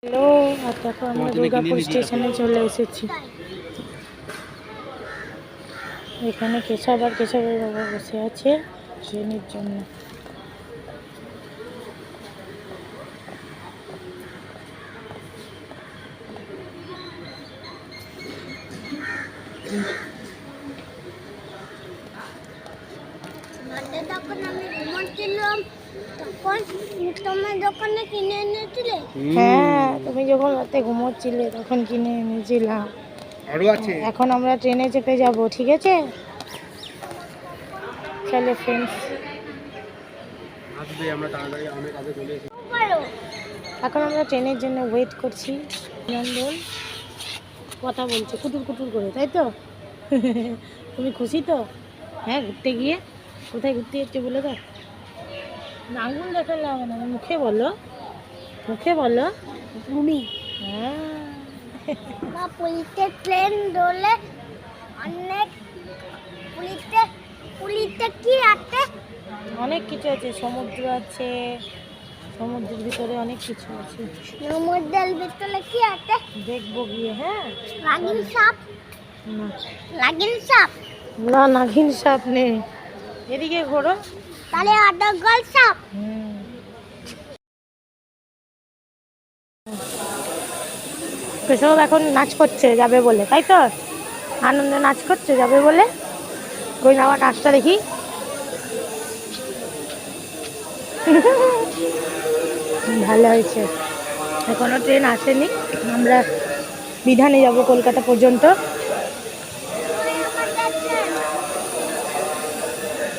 Hello, আর দেখো আমরা দুর্গাপুর স্টেশনে চলে এসেছি। এখানে কেশব আর কেশবের বাবা বসে আছে ট্রেনের জন্য। তখন আমি ঘুমাচ্ছিলাম, তখন তোমার দোকানে কিনে এনেছিলে? হ্যাঁ, তুমি যখন রাতে ঘুমোচ্ছিলে তখন কিনে এনেছিলাম। এখন আমরা ট্রেনে চেপে যাব, ঠিক আছে? চলো ফ্রেন্ডস, এখন আমরা ট্রেনের জন্য ওয়েট করছি। নন্দন কথা বলছে কুটুর কুটুর করে, তাই তো? তুমি খুশি তো? হ্যাঁ, ঘুরতে গিয়ে কোথায় ঘুরতে যাচ্ছে বলে তো? আঙুল দেখালে হবে না, মুখে বলো, মুখে বলো তুমি হ্যাঁ। না, পুলিশে ট্রেন দোলে অনেক, পুলিশে পুলিশে কি আছে? অনেক কিছু আছে, সমুদ্র আছে, সমুদ্রের ভিতরে অনেক কিছু আছে। সমুদ্রের ভিতরে কি আছে? দেখবো গিয়ে। হ্যাঁ, নাগিন সাপ? না নাগিন সাপ? না, নাগিন সাপ নেই। এদিকে ঘোরো। তাহলে অডগল সাপ? কেশব এখন নাচ করছে যাবে বলে, তাই তো? আনন্দে নাচ করছে যাবে বলে। কই না, আমার নাচটা দেখি। ভালো হয়েছে। এখনো ট্রেন আসেনি, আমরা বিধানে যাব কলকাতা পর্যন্ত।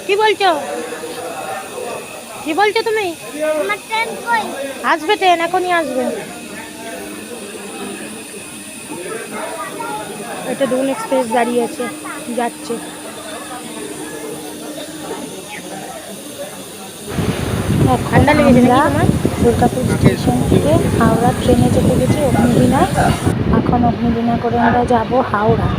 কি বলছো, কি বলছো তুমি? আমার ট্রেন কই? আসবে ট্রেন, এখনই আসবে। এটা দুন এক্সপ্রেস দাঁড়িয়ে আছে, যাচ্ছে। ঠান্ডা লেগেছে নাকি তোমার? দুর্গাপুর স্টেশন থেকে হাওড়া ট্রেনে চেপে গেছি অগ্নিবীণায়। এখন অগ্নিবীণা করে আমরা যাব হাওড়া,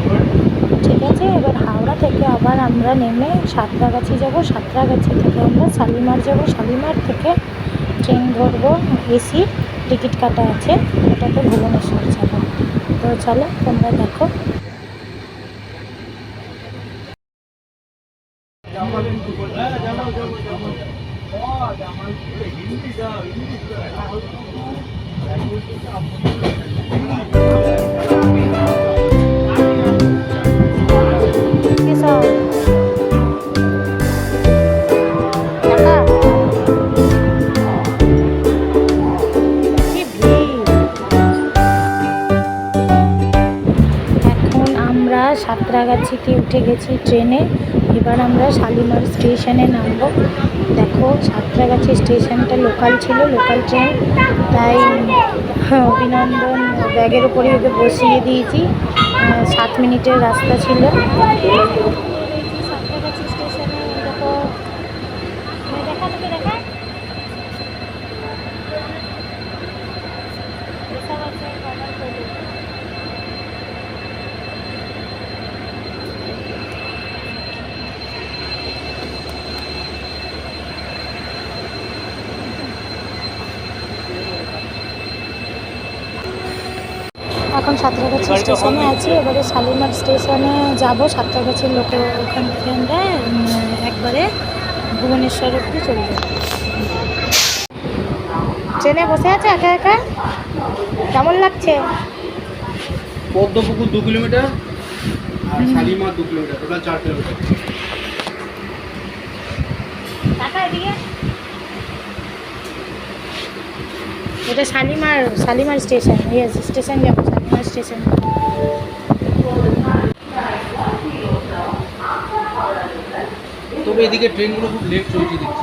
ঠিক আছে? এবার হাওড়া থেকে আবার আমরা নেমে সাঁতরাগাছি যাব, সাঁতরাগাছি থেকে আমরা শালিমার যাব, শালিমার থেকে ট্রেন ধরবো, এসি টিকিট কাটা আছে, ওটাতে ভুবনেশ্বর যাবো। তো চলো তোমরা দেখো। সাঁতরাগাছিতে উঠে গেছি ট্রেনে, এবার আমরা শালিমার স্টেশনে নামবো। দেখো সাঁতরাগাছি স্টেশনটা লোকাল ছিল, লোকাল ট্রেন, তাই অভিনন্দন ব্যাগের উপরে ওকে বসিয়ে দিয়েছি। 7 মিনিটের রাস্তা ছিল। সাঁতরাগাছি স্টেশনে দেখো, দেখা তোকে দেখা এখন সাঁতরাগাছি স্টেশনে আছি, এবারে শালিমার স্টেশনে যাব। সাঁতরাগাছির লোকে ওখান থেকে আমরা একবারে ভুবনেশ্বর অব্দি চলে যাব। ট্রেনে বসে আছে একা একা, কেমন লাগছে? পদ্মপুকুর 2 কিলোমিটার আর শালিমার 2 কিলোমিটার, টোটাল 4 কিলোমিটার। এটা শালিমার স্টেশন, ইয়েস স্টেশন যাবো, শালিমার স্টেশন। তবে এদিকে ট্রেনগুলো খুব লেট চলছে দেখছি।